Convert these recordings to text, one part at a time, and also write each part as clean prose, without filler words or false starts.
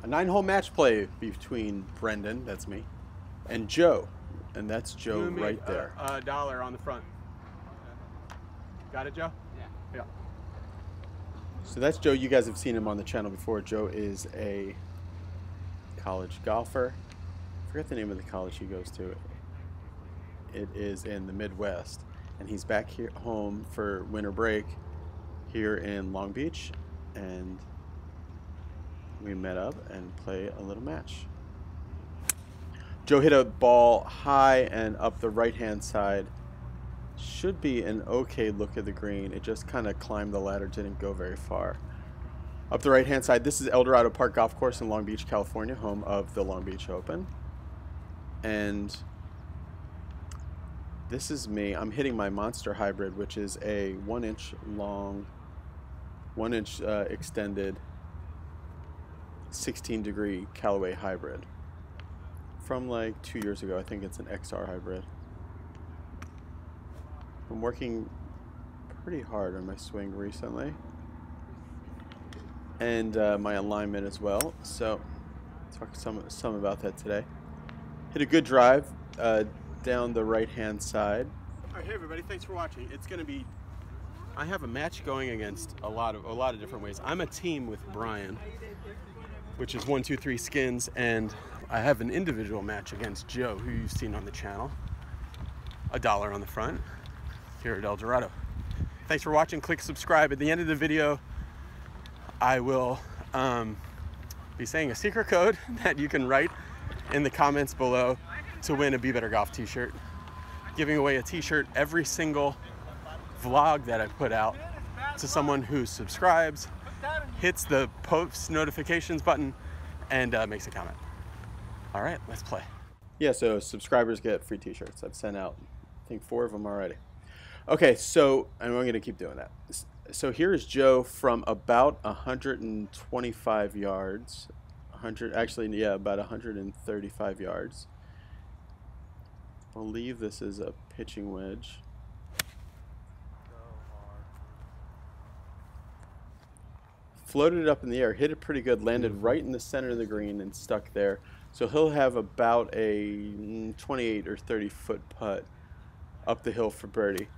A 9-hole match play between Brendan, that's me, and Joe. And that's Joe right there. $1 on the front. Got it, Joe? Yeah. Yeah. So that's Joe. You guys have seen him on the channel before. Joe is a college golfer. I forget the name of the college he goes to. It is in the Midwest. And he's back here home for winter break here in Long Beach. And we met up and play a little match. Joe hit a ball high and up the right-hand side. Should be an okay look at the green. It just kind of climbed the ladder, didn't go very far. Up the right-hand side, this is El Dorado Park Golf Course in Long Beach, California, home of the Long Beach Open. And this is me. I'm hitting my Monster Hybrid, which is a 1-inch long, 1-inch extended 16-degree Callaway hybrid from like 2 years ago. I think it's an XR hybrid. I'm working pretty hard on my swing recently, and my alignment as well. So talk some about that today. Hit a good drive down the right-hand side. All right, hey everybody, thanks for watching. It's going to be, I have a match going against a lot of different ways. I'm a team with Brian, which is 1, 2, 3 skins, and I have an individual match against Joe, who you've seen on the channel. $1 on the front here at El Dorado. Thanks for watching. Click subscribe. At the end of the video, I will be saying a secret code that you can write in the comments below to win a Be Better Golf t-shirt. Giving away a t-shirt every single vlog that I put out to someone who subscribes, hits the post notifications button, and makes a comment. All right, let's play. Yeah, so subscribers get free t-shirts. I've sent out, I think, 4 of them already. Okay, so I'm going to keep doing that. So here is Joe from about 125 yards. Actually, yeah, about 135 yards. I believe this is a pitching wedge. Floated it up in the air, hit it pretty good, landed right in the center of the green and stuck there. So he'll have about a 28 or 30 foot putt up the hill for birdie.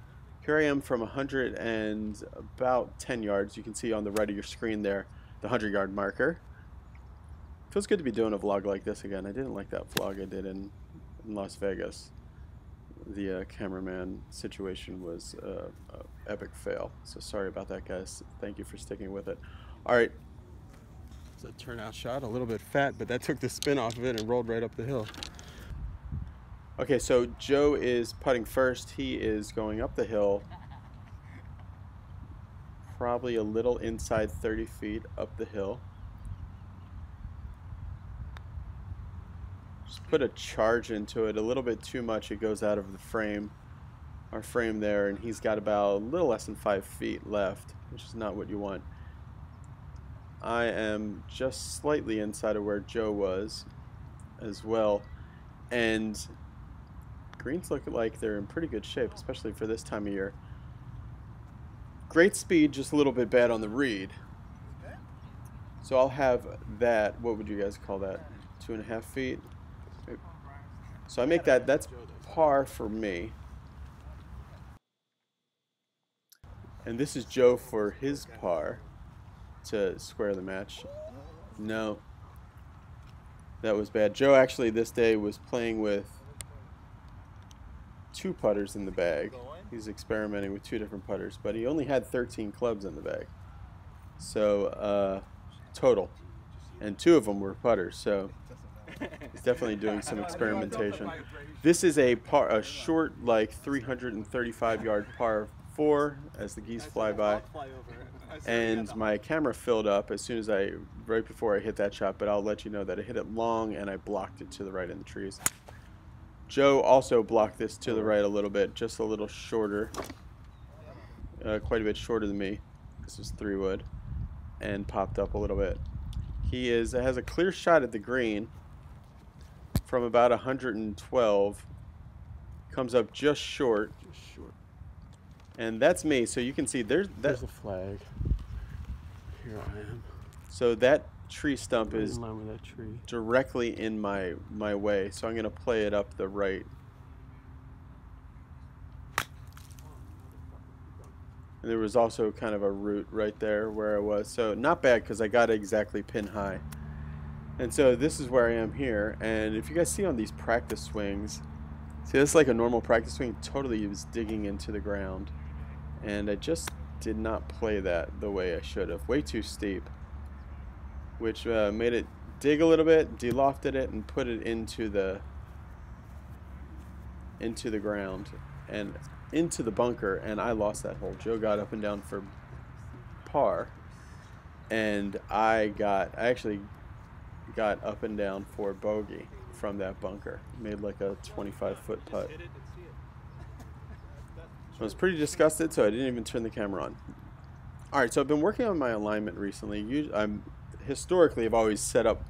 Here I am from 100 and about 10 yards. You can see on the right of your screen there the 100-yard marker. Feels good to be doing a vlog like this again. I didn't like that vlog I did in Las Vegas. The cameraman situation was an epic fail. So sorry about that, guys. Thank you for sticking with it. All right. It's a turnout shot, a little bit fat, but that took the spin off of it and rolled right up the hill. Okay, so Joe is putting first. He is going up the hill, probably a little inside 30 feet up the hill. Just put a charge into it, a little bit too much. It goes out of the frame, our frame there, and he's got about a little less than 5 feet left, which is not what you want. I am just slightly inside of where Joe was as well, and greens look like they're in pretty good shape, especially for this time of year. Great speed, just a little bit bad on the read. So I'll have that, what would you guys call that, 2.5 feet? So I make that, that's par for me. And this is Joe for his par to square the match. No, that was bad. Joe actually this day was playing with 2 putters in the bag. He's experimenting with 2 different putters, but he only had 13 clubs in the bag. So total, and 2 of them were putters. So he's definitely doing some experimentation. This is a short, like 335-yard par 4 as the geese fly by. And my camera filled up as soon as right before I hit that shot, but I'll let you know that I hit it long and I blocked it to the right in the trees. Joe also blocked this to the right a little bit, just a little shorter, quite a bit shorter than me. This is 3-wood, and popped up a little bit. He has a clear shot at the green from about 112, comes up just short. And that's me, so you can see there's a flag. Here I am. So that tree stump is in line with that tree. directly in my way, so I'm going to play it up the right. And there was also kind of a root right there where I was, so not bad because I got it exactly pin high. And so this is where I am here, and if you guys see on these practice swings, see this is like a normal practice swing, totally was digging into the ground, and I just did not play that the way I should have. Way too steep, which made it dig a little bit, de-lofted it, and put it into the ground and into the bunker, and I lost that hole. Joe got up and down for par, and I actually got up and down for bogey from that bunker. Made like a 25-foot putt. I was pretty disgusted, so I didn't even turn the camera on. Alright, so I've been working on my alignment recently. Historically, I've always set up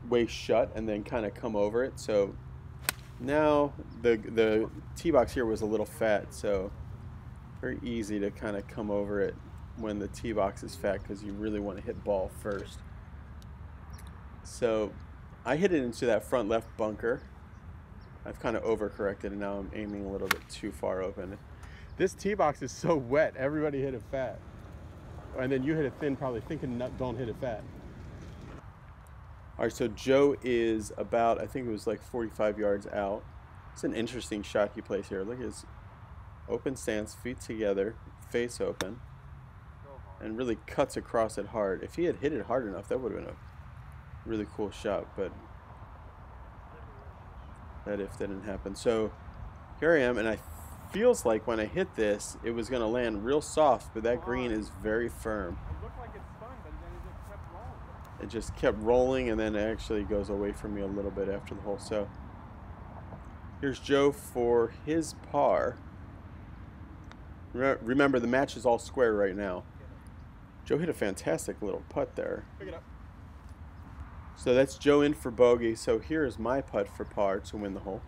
waist shut and then kind of come over it. So now the tee box here was a little fat, so very easy to kind of come over it when the tee box is fat because you really want to hit ball first. So I hit it into that front left bunker. I've kind of overcorrected and now I'm aiming a little bit too far open. This tee box is so wet. Everybody hit it fat. And then you hit it thin, probably thinking don't hit it fat. Alright, so Joe is about, I think it was like 45 yards out. It's an interesting shot he plays here. Look at his open stance, feet together, face open, and really cuts across it hard. If he had hit it hard enough, that would have been a really cool shot, but that if didn't happen. So here I am, and I feels like when I hit this, it was going to land real soft, but that green is very firm. It looked like it spun, but then it just kept rolling. It just kept rolling, and then it actually goes away from me a little bit after the hole. So here's Joe for his par. Remember, the match is all square right now. Joe hit a fantastic little putt there. Pick it up. So that's Joe in for bogey. So here is my putt for par to win the hole.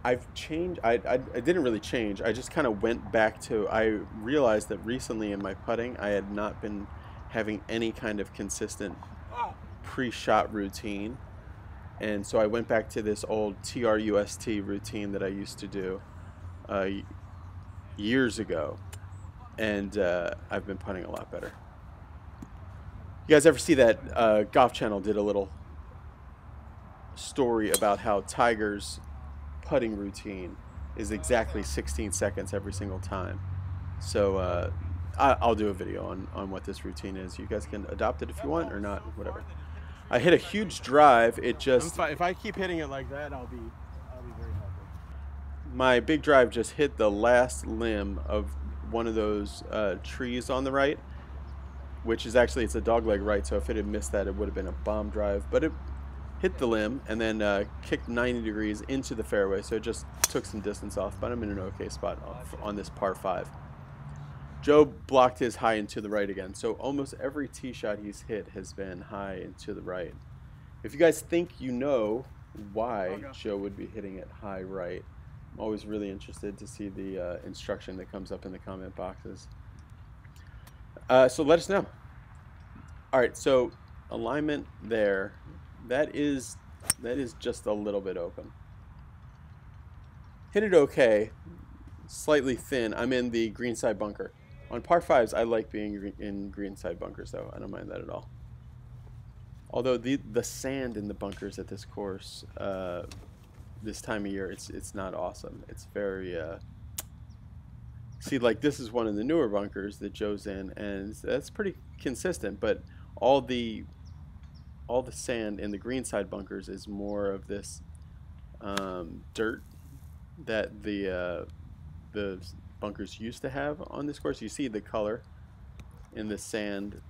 I've changed. I didn't really change. I just kind of went back to, I realized that recently in my putting, I had not been having any kind of consistent pre-shot routine. And so I went back to this old TRUST routine that I used to do years ago. And I've been putting a lot better. You guys ever see that Golf Channel did a little story about how Tiger's putting routine is exactly 16 seconds every single time? So I'll do a video on what this routine is. You guys can adopt it if you want or not, whatever. I hit a huge drive. It just, if I keep hitting it like that, I'll be very happy. My big drive just hit the last limb of one of those trees on the right, which is actually, it's a dogleg right, so if it had missed that, it would have been a bomb drive. But it hit the limb and then kicked 90 degrees into the fairway, so it just took some distance off, but I'm in an okay spot on this par 5. Joe blocked his high and to the right again, so almost every tee shot he's hit has been high and to the right. If you guys think you know why Joe would be hitting it high right, I'm always really interested to see the instruction that comes up in the comment boxes. So let us know. Alright, so alignment there, that is just a little bit open. Hit it okay, slightly thin. I'm in the greenside bunker. On par 5s, I like being in greenside bunkers, though. I don't mind that at all. Although the sand in the bunkers at this course, this time of year, it's not awesome. It's very see, like, this is one of the newer bunkers that Joe's in, and that's pretty consistent. But all the sand in the greenside bunkers is more of this dirt that the bunkers used to have on this course. You see the color in the sand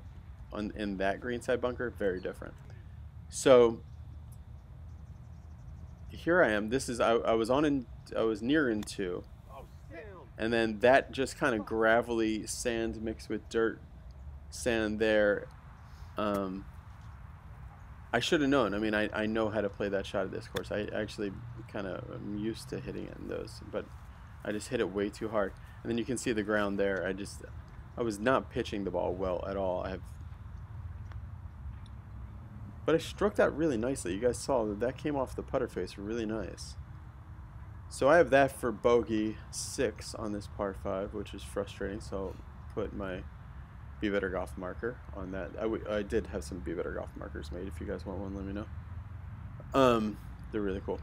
in that greenside bunker, very different. So here I am. This is I was near in 2, and then that just kind of gravelly sand mixed with dirt sand there. I should have known. I mean, I know how to play that shot at this course. I actually kind of am used to hitting it in those, but I just hit it way too hard. And then you can see the ground there. I was not pitching the ball well at all. But I struck that really nicely. You guys saw that came off the putter face really nice. So I have that for bogey 6 on this par 5, which is frustrating. So I'll put my Be Better Golf marker on that. I did have some Be Better Golf markers made. If you guys want one, let me know. They're really cool.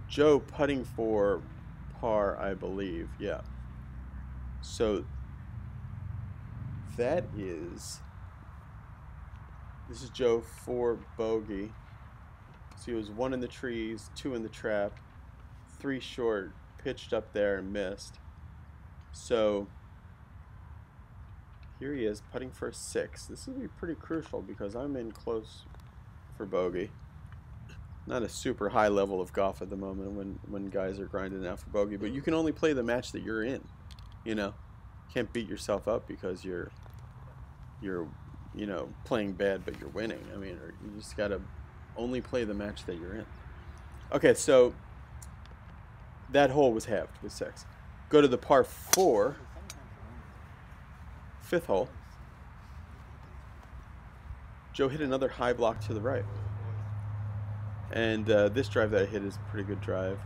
Joe putting for par, I believe. Yeah. So this is Joe for bogey. So he was 1 in the trees, 2 in the trap, 3 short, pitched up there and missed. So here he is putting for a 6. This will be pretty crucial because I'm in close for bogey. Not a super high level of golf at the moment when guys are grinding out for bogey, but you can only play the match that you're in. You know, can't beat yourself up because you're you know, playing bad but you're winning. I mean, or you just gotta only play the match that you're in. Okay, so that hole was halved with 6. Go to the par 4, 5th hole. Joe hit another high block to the right. And this drive that I hit is a pretty good drive.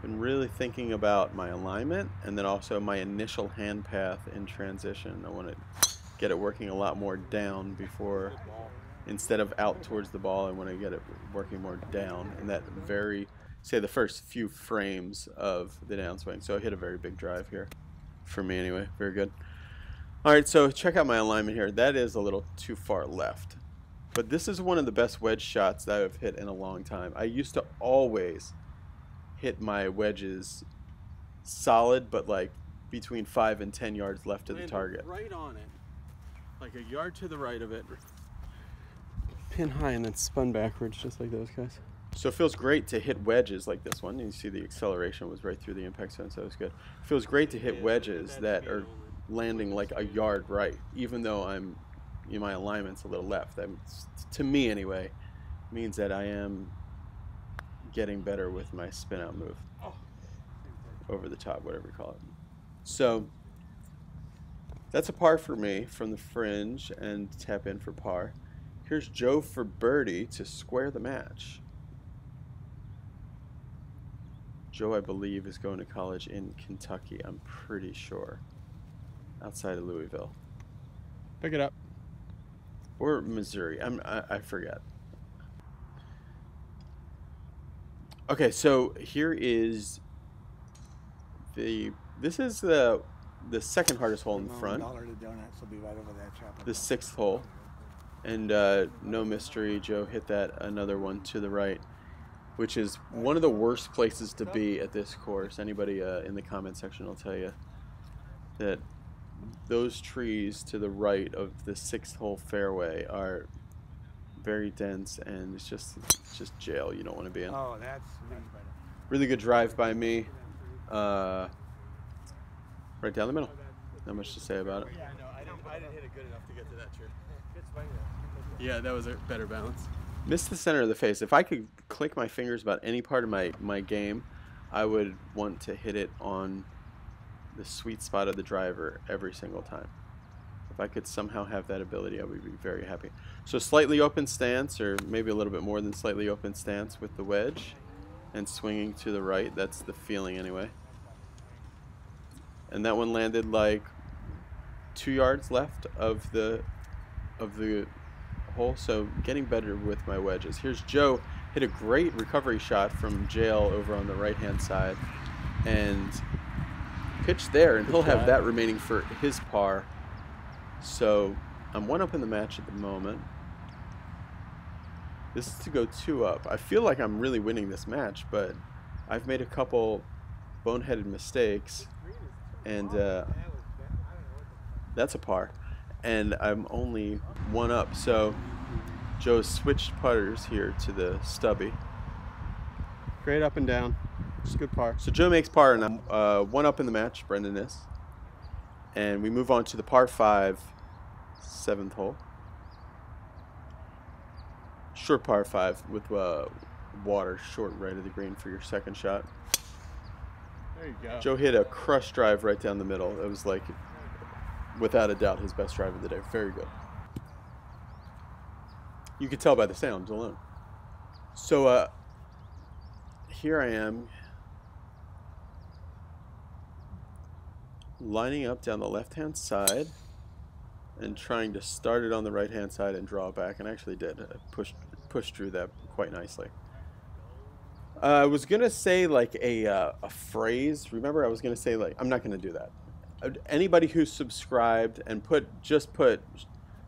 Been really thinking about my alignment and then also my initial hand path in transition. I want to get it working a lot more down before, instead of out towards the ball, I want to get it working more down in that say the first few frames of the downswing. So I hit a very big drive here, for me anyway. Very good. Alright, so check out my alignment here. That is a little too far left. But this is one of the best wedge shots that I've hit in a long time. I used to always hit my wedges solid, but like between 5 and 10 yards left of the target. Right on it. Like a yard to the right of it. Pin high and then spun backwards just like those guys. So it feels great to hit wedges like this one. You see the acceleration was right through the impact zone, so that was good. It feels great to hit wedges that are landing like a yard right, even though my alignment's a little left. That, to me anyway, means that I am getting better with my spin out move. Over the top, whatever you call it. So that's a par for me from the fringe and tap in for par. Here's Joe for birdie to square the match. Joe, I believe, is going to college in Kentucky. I'm pretty sure. Outside of Louisville. Pick it up. Or Missouri. I forget. Okay, so here is this is the second hardest hole in the front. The 6th hole. And no mystery, Joe hit that another one to the right, which is one of the worst places to be at this course. Anybody in the comment section will tell you that those trees to the right of the 6th hole fairway are very dense, and it's just jail you don't want to be in. Oh, that's really good drive by me. Right down the middle. Not much to say about it. Yeah, I know. I didn't hit it good enough to get to that tree. Yeah, that was a better balance. Missed the center of the face. If I could click my fingers about any part of my game, I would want to hit it on the sweet spot of the driver every single time. If I could somehow have that ability, I would be very happy. So slightly open stance, or maybe a little bit more than slightly open stance with the wedge, and swinging to the right. That's the feeling anyway. And that one landed like 2 yards left of the hole, so getting better with my wedges. Here's Joe, hit a great recovery shot from jail over on the right hand side and pitched there, and he'll have that remaining for his par. So I'm 1 up in the match at the moment. This is to go 2 up. I feel like I'm really winning this match, but I've made a couple boneheaded mistakes, and that's a par. And I'm only 1 up, so Joe switched putters here to the stubby. Great up and down. Just good par. So Joe makes par, and I'm 1 up in the match. Brendan is. And we move on to the par 5, 7th hole. Short par 5 with water short right of the green for your second shot. There you go. Joe hit a crush drive right down the middle. It was like, without a doubt, his best drive of the day. Very good. You could tell by the sounds alone. So here I am, lining up down the left-hand side and trying to start it on the right-hand side and draw it back, and I actually did. I pushed through that quite nicely. I was gonna say like a phrase. Remember, I was gonna say, like, I'm not gonna do that. Anybody who's subscribed and just put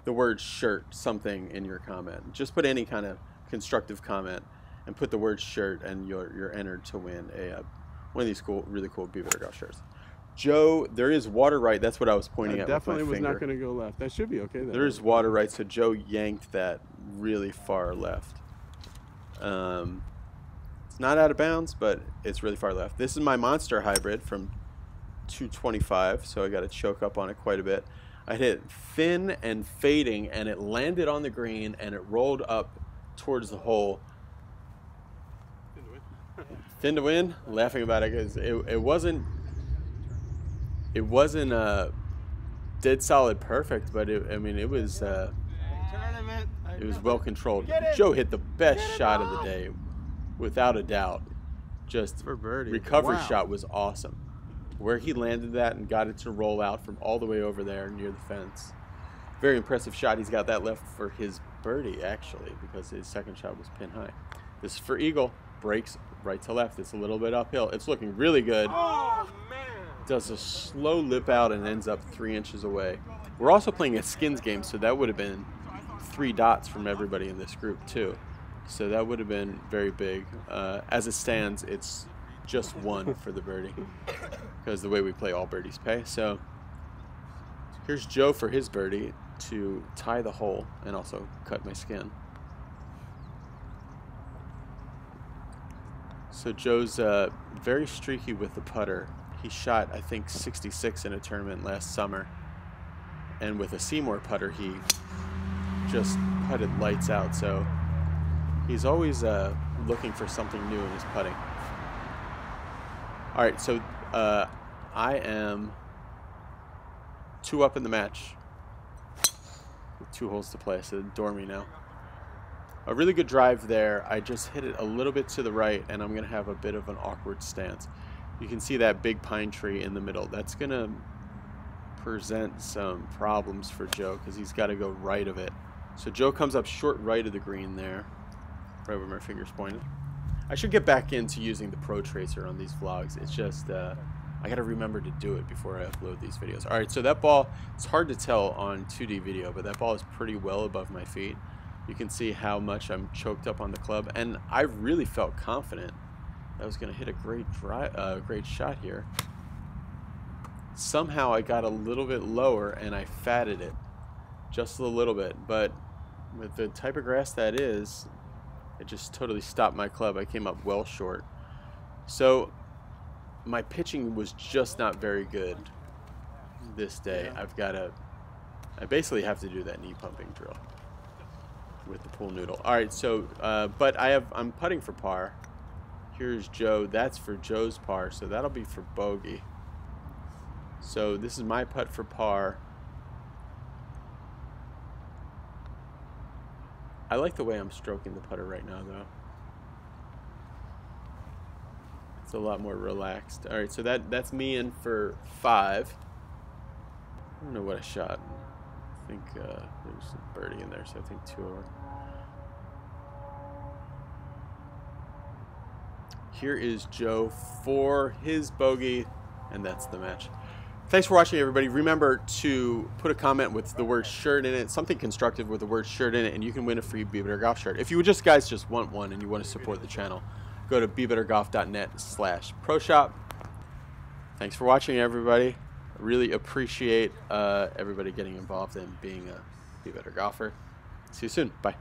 the word shirt something in your comment. Just put any kind of constructive comment and put the word shirt, and you're entered to win one of these really cool Be Better Golf shirts. Joe, there is water right. That's what I was pointing at with my finger. Definitely was not going to go left. That should be okay then. There is water right, so Joe yanked that really far left. It's not out of bounds, but it's really far left. This is my Monster Hybrid from 225, so I got to choke up on it quite a bit. I hit thin and fading, and it landed on the green, and it rolled up towards the hole. Thin to win. Laughing about it because it wasn't dead solid perfect, but it was well controlled. Joe hit the best shot of the day, without a doubt. Just for birdie. Recovery shot was awesome. Where he landed that and got it to roll out from all the way over there near the fence. Very impressive shot. He's got that left for his birdie, actually, because his second shot was pin high. This is for eagle. Breaks right to left. It's a little bit uphill. It's looking really good. Oh, man. Does a slow lip out and ends up 3 inches away. We're also playing a skins game, so that would have been 3 dots from everybody in this group, too. So that would have been very big. As it stands, it's just 1 for the birdie, because the way we play, all birdies pay. So here's Joe for his birdie to tie the hole and also cut my skin. So Joe's very streaky with the putter. He shot, I think, 66 in a tournament last summer, and with a Seymour putter he just putted lights out. So he's always looking for something new in his putting. All right, so I am 2 up in the match with 2 holes to play, so ignore me now. A really good drive there. I just hit it a little bit to the right, and I'm going to have a bit of an awkward stance. You can see that big pine tree in the middle. That's going to present some problems for Joe, because he's got to go right of it. So Joe comes up short right of the green there, right where my finger's pointed. I should get back into using the Pro Tracer on these vlogs. It's just, I gotta remember to do it before I upload these videos. All right, so that ball, it's hard to tell on 2D video, but that ball is pretty well above my feet. You can see how much I'm choked up on the club, and I really felt confident I was gonna hit a great shot here. Somehow I got a little bit lower and I fatted it just a little bit, but with the type of grass that is, it just totally stopped my club. I came up well short. So my pitching was just not very good this day. I basically have to do that knee pumping drill with the pool noodle. All right, so but I'm putting for par. Here's Joe. That's for Joe's par, so that'll be for bogey. So this is my putt for par. I like the way I'm stroking the putter right now, though. It's a lot more relaxed. All right, so that's me in for 5. I don't know what I shot. I think there was a birdie in there, so I think 2 over. Here is Joe for his bogey, and that's the match. Thanks for watching, everybody. Remember to put a comment with the word shirt in it, something constructive with the word shirt in it, and you can win a free Be Better Golf shirt. If you guys just want one and you want to support the channel, go to bebettergolf.net/pro-shop. Thanks for watching, everybody. I really appreciate everybody getting involved in being a Be Better Golfer. See you soon. Bye.